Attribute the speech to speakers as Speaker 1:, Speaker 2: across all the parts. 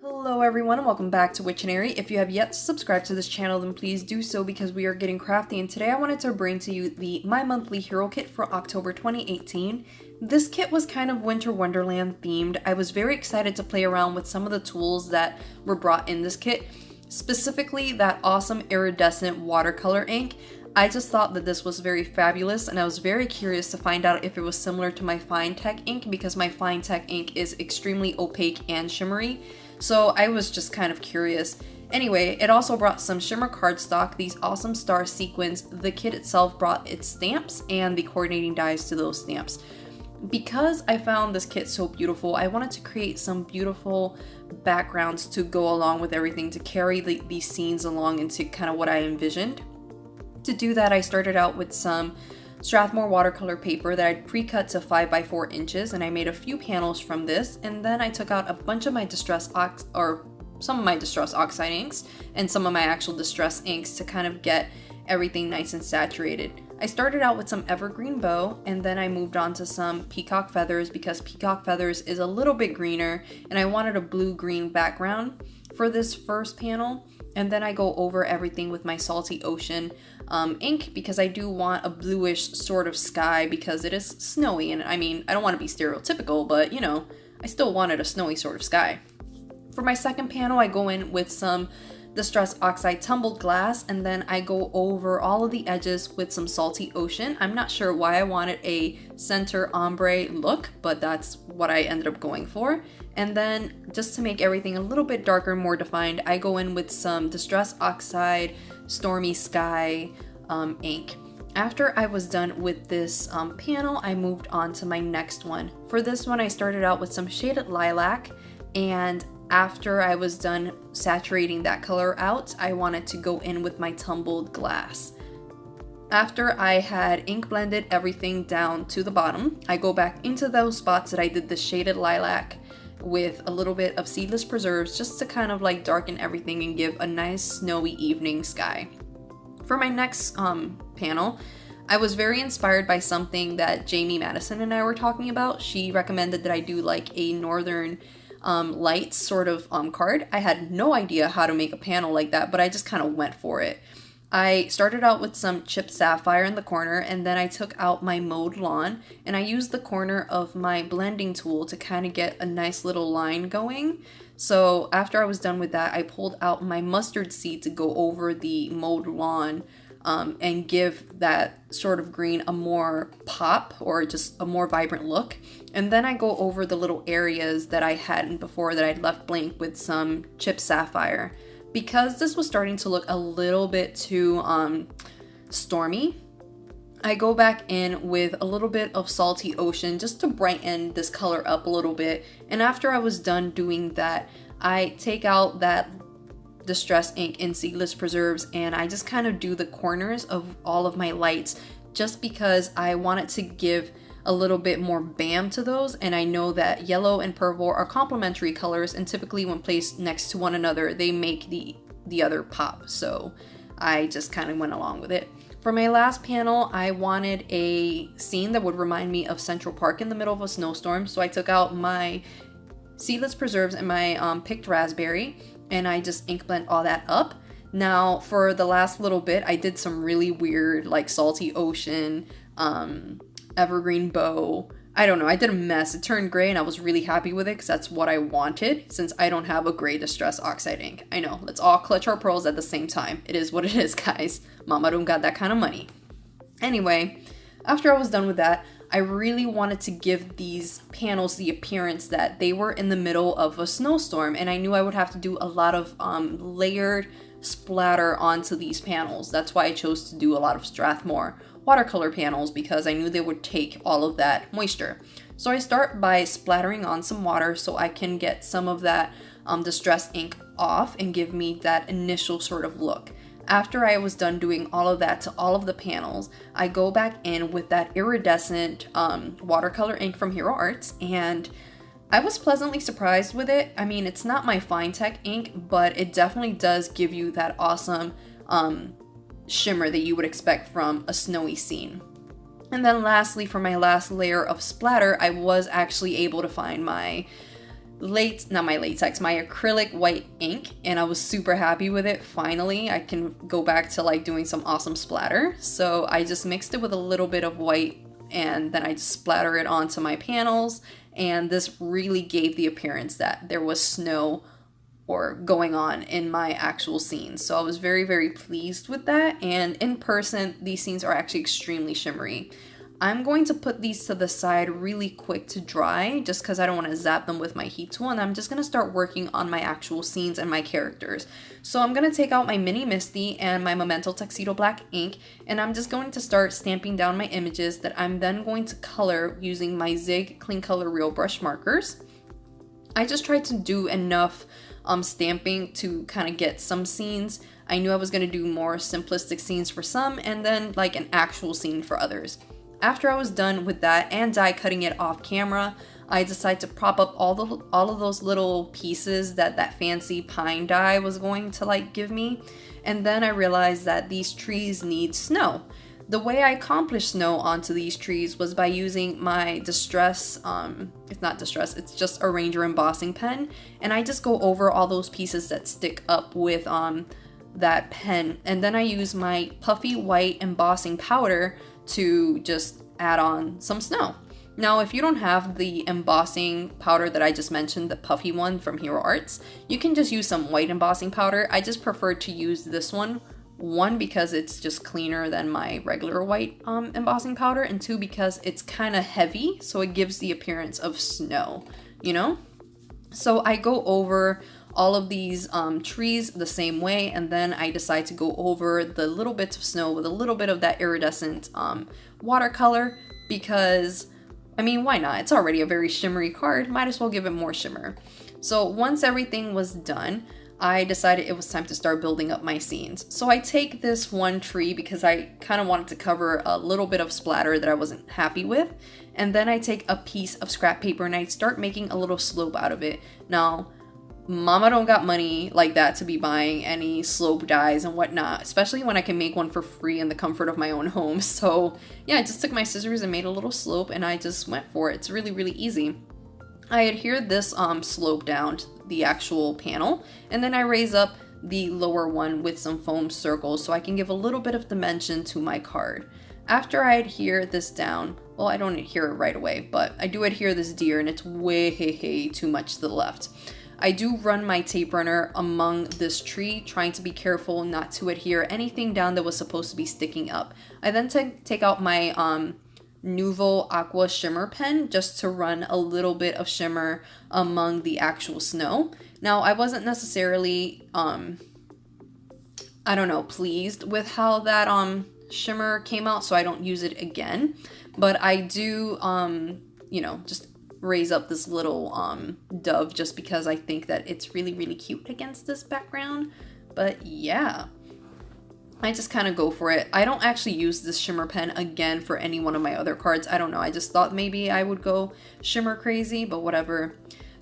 Speaker 1: Hello everyone and welcome back to Witchinary. If you have yet to subscribe to this channel, then please do so because we are getting crafty, and today I wanted to bring to you the My Monthly Hero Kit for October 2018. This kit was kind of Winter Wonderland themed. I was very excited to play around with some of the tools that were brought in this kit, specifically that awesome iridescent watercolor ink. I just thought that this was very fabulous, and I was very curious to find out if it was similar to my Fine Tech ink because my Fine Tech ink is extremely opaque and shimmery. So I was just kind of curious. Anyway, it also brought some Shimmer cardstock, these awesome star sequins. The kit itself brought its stamps and the coordinating dies to those stamps. Because I found this kit so beautiful, I wanted to create some beautiful backgrounds to go along with everything, to carry these scenes along into kind of what I envisioned. To do that, I started out with some Strathmore Watercolor paper that I'd pre-cut to 5x4 inches, and I made a few panels from this, and then I took out a bunch of my some of my Distress Oxide inks and some of my actual Distress inks to kind of get everything nice and saturated. I started out with some Evergreen Bough, and then I moved on to some Peacock Feathers because Peacock Feathers is a little bit greener, and I wanted a blue-green background for this first panel. And then I go over everything with my Salty Ocean ink because I do want a bluish sort of sky because it is snowy, and I mean, I don't want to be stereotypical, but you know, I still wanted a snowy sort of sky. For my second panel, I go in with some Distress Oxide Tumbled glass, and then I go over all of the edges with some Salty Ocean. I'm not sure why I wanted a center ombre look, but that's what I ended up going for. And then just to make everything a little bit darker and more defined, I go in with some Distress Oxide Stormy Sky ink. After I was done with this panel, I moved on to my next one. For this one, I started out with some shaded Lilac, and after I was done saturating that color out, I wanted to go in with my Tumbled glass. After I had ink blended everything down to the bottom, I go back into those spots that I did the shaded Lilac with a little bit of Seedless Preserves just to kind of like darken everything and give a nice snowy evening sky. For my next panel, I was very inspired by something that Jamie Madison and I were talking about. She recommended that I do like a Northern Lights sort of card. I had no idea how to make a panel like that, but I just kind of went for it. I started out with some chipped sapphire in the corner, and then I took out my mowed lawn, and I used the corner of my blending tool to kind of get a nice little line going. So after I was done with that, I pulled out my mustard seed to go over the mowed lawn and give that sort of green a more pop, or just a more vibrant look. And then I go over the little areas that I hadn't before that I'd left blank with some chipped sapphire. Because this was starting to look a little bit too stormy, I go back in with a little bit of Salty Ocean just to brighten this color up a little bit. And after I was done doing that, I take out that Distress ink in Seedless Preserves, and I just kind of do the corners of all of my lights just because I wanted to give a little bit more bam to those, and I know that yellow and purple are complementary colors, and typically when placed next to one another they make the other pop, so I just kind of went along with it. For my last panel, I wanted a scene that would remind me of Central Park in the middle of a snowstorm, so I took out my Seedless Preserves and my picked raspberry, and I just ink blend all that up. Now for the last little bit, I did some really weird like Salty Ocean, Evergreen Bough. I don't know, I did a mess. It turned gray and I was really happy with it because that's what I wanted since I don't have a gray Distress Oxide ink. I know, let's all clutch our pearls at the same time. It is what it is, guys. Mama don't got that kind of money. Anyway, after I was done with that, I really wanted to give these panels the appearance that they were in the middle of a snowstorm, and I knew I would have to do a lot of layered splatter onto these panels. That's why I chose to do a lot of Strathmore Watercolor panels, because I knew they would take all of that moisture. So I start by splattering on some water so I can get some of that Distress ink off and give me that initial sort of look. After I was done doing all of that to all of the panels, I go back in with that iridescent watercolor ink from Hero Arts, and I was pleasantly surprised with it. I mean, it's not my Fine Tech ink, but it definitely does give you that awesome shimmer that you would expect from a snowy scene. And then lastly, for my last layer of splatter, I was actually able to find my my acrylic white ink, and I was super happy with it. Finally, I can go back to like doing some awesome splatter. So I just mixed it with a little bit of white, and then I just splatter it onto my panels, and this really gave the appearance that there was snow or going on in my actual scenes. So I was very, very pleased with that, and in person, these scenes are actually extremely shimmery. I'm going to put these to the side really quick to dry just because I don't want to zap them with my heat tool, and I'm just going to start working on my actual scenes and my characters. So I'm going to take out my Mini Misty and my Memento Tuxedo Black ink, and I'm just going to start stamping down my images that I'm then going to color using my Zig Clean Color Real Brush markers. I just tried to do enough stamping to kind of get some scenes. I knew I was going to do more simplistic scenes for some, and then like an actual scene for others. After I was done with that and die cutting it off camera, I decided to prop up all of those little pieces that fancy pine die was going to like give me. And then I realized that these trees need snow. The way I accomplished snow onto these trees was by using my Distress, it's not Distress, it's just a Ranger embossing pen. And I just go over all those pieces that stick up with that pen. And then I use my puffy white embossing powder to just add on some snow. Now, if you don't have the embossing powder that I just mentioned, the puffy one from Hero Arts, you can just use some white embossing powder. I just prefer to use this one. One, because it's just cleaner than my regular white embossing powder, and two, because it's kind of heavy, so it gives the appearance of snow, you know? So I go over all of these trees the same way, and then I decide to go over the little bits of snow with a little bit of that iridescent watercolor, because, I mean, why not? It's already a very shimmery card, might as well give it more shimmer. So once everything was done, I decided it was time to start building up my scenes. So I take this one tree because I kind of wanted to cover a little bit of splatter that I wasn't happy with, and then I take a piece of scrap paper and I start making a little slope out of it. Now, Mama don't got money like that to be buying any slope dies and whatnot, especially when I can make one for free in the comfort of my own home. So yeah, I just took my scissors and made a little slope, and I just went for it. It's really, really easy. I adhere this slope down to the actual panel, and then I raise up the lower one with some foam circles so I can give a little bit of dimension to my card. After I adhere this down, well, I don't adhere it right away, but I do adhere this deer, and it's way too much to the left. I do run my tape runner among this tree, trying to be careful not to adhere anything down that was supposed to be sticking up. I then take out my Nuvo Aqua shimmer pen just to run a little bit of shimmer among the actual snow. Now, I wasn't necessarily, pleased with how that shimmer came out, so I don't use it again. But I do, just raise up this little dove just because I think that it's really, really cute against this background. But yeah, I just kind of go for it. I don't actually use this shimmer pen again for any one of my other cards. I don't know. I just thought maybe I would go shimmer crazy, but whatever.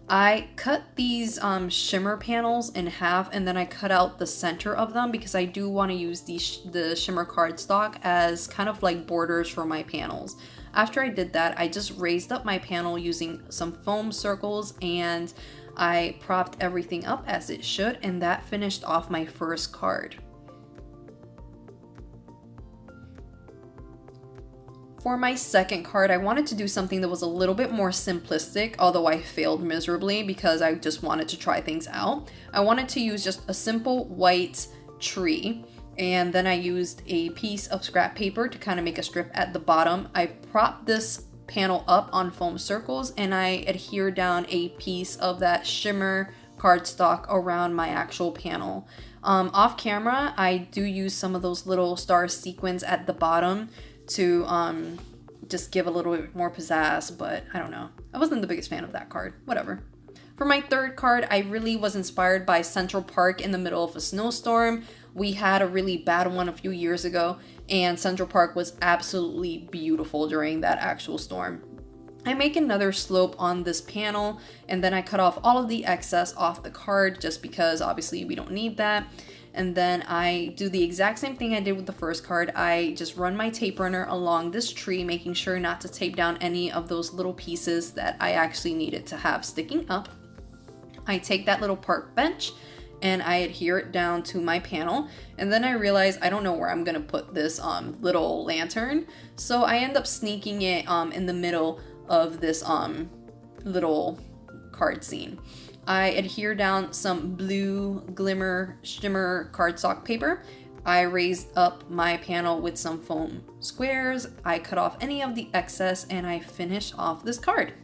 Speaker 1: I cut these shimmer panels in half, and then I cut out the center of them because I do want to use the shimmer cardstock as kind of like borders for my panels. After I did that, I just raised up my panel using some foam circles, and I propped everything up as it should, and that finished off my first card. For my second card, I wanted to do something that was a little bit more simplistic, although I failed miserably because I just wanted to try things out. I wanted to use just a simple white tree, and then I used a piece of scrap paper to kind of make a strip at the bottom. I propped this panel up on foam circles, and I adhere down a piece of that shimmer cardstock around my actual panel. Off camera, I do use some of those little star sequins at the bottom to just give a little bit more pizzazz, but I don't know. I wasn't the biggest fan of that card. Whatever. For my third card, I really was inspired by Central Park in the middle of a snowstorm. We had a really bad one a few years ago, and Central Park was absolutely beautiful during that actual storm. I make another slope on this panel, and then I cut off all of the excess off the card just because obviously we don't need that. And then I do the exact same thing I did with the first card. I just run my tape runner along this tree, making sure not to tape down any of those little pieces that I actually needed to have sticking up. I take that little park bench and I adhere it down to my panel, and then I realize I don't know where I'm gonna put this little lantern, so I end up sneaking it in the middle of this little card scene. I adhere down some blue glimmer shimmer cardstock paper. I raised up my panel with some foam squares. I cut off any of the excess and I finish off this card.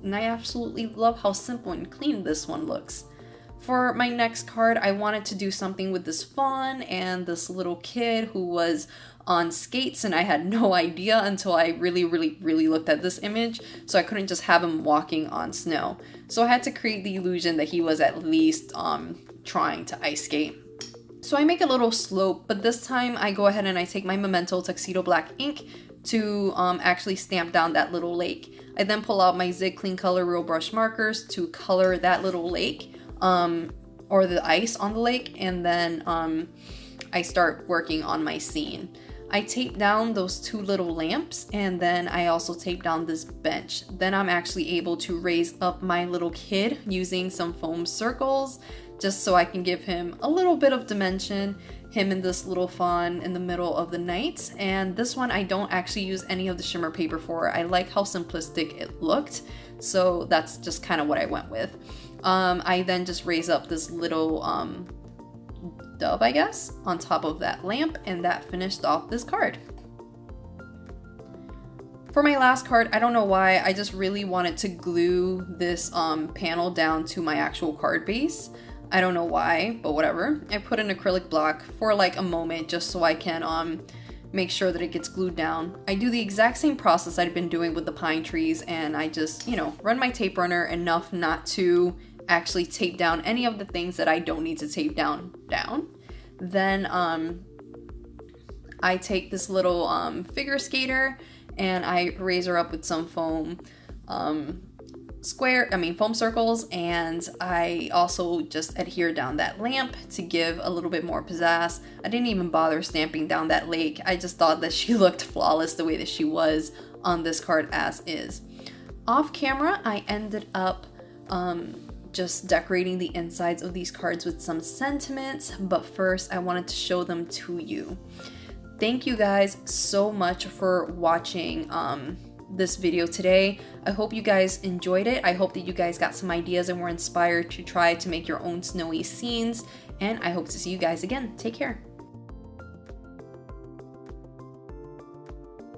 Speaker 1: And I absolutely love how simple and clean this one looks. For my next card, I wanted to do something with this fawn and this little kid who was on skates, and I had no idea until I really looked at this image, so I couldn't just have him walking on snow. So I had to create the illusion that he was at least trying to ice skate. So I make a little slope, but this time I go ahead and I take my Memento Tuxedo Black ink to actually stamp down that little lake. I then pull out my Zig Clean Color Real Brush markers to color that little lake, or the ice on the lake, and then I start working on my scene. I tape down those two little lamps, and then I also tape down this bench. Then I'm actually able to raise up my little kid using some foam circles, just so I can give him a little bit of dimension, him and this little fawn in the middle of the night. And this one I don't actually use any of the shimmer paper for. I like how simplistic it looked, so that's just kind of what I went with. I then just raise up this little dove, I guess, on top of that lamp, and that finished off this card. For my last card, I don't know why, I just really wanted to glue this panel down to my actual card base. I don't know why, but whatever. I put an acrylic block for like a moment just so I can make sure that it gets glued down. I do the exact same process I'd been doing with the pine trees, and I just, run my tape runner enough not to actually tape down any of the things that I don't need to tape down. Then I take this little figure skater and I raise her up with some foam foam circles, and I also just adhere down that lamp to give a little bit more pizzazz. I didn't even bother stamping down that lake. I just thought that she looked flawless the way that she was on this card as is. Off camera, I ended up just decorating the insides of these cards with some sentiments, but first I wanted to show them to you. Thank you guys so much for watching this video today. I hope you guys enjoyed it. I hope that you guys got some ideas and were inspired to try to make your own snowy scenes, and I hope to see you guys again. Take care.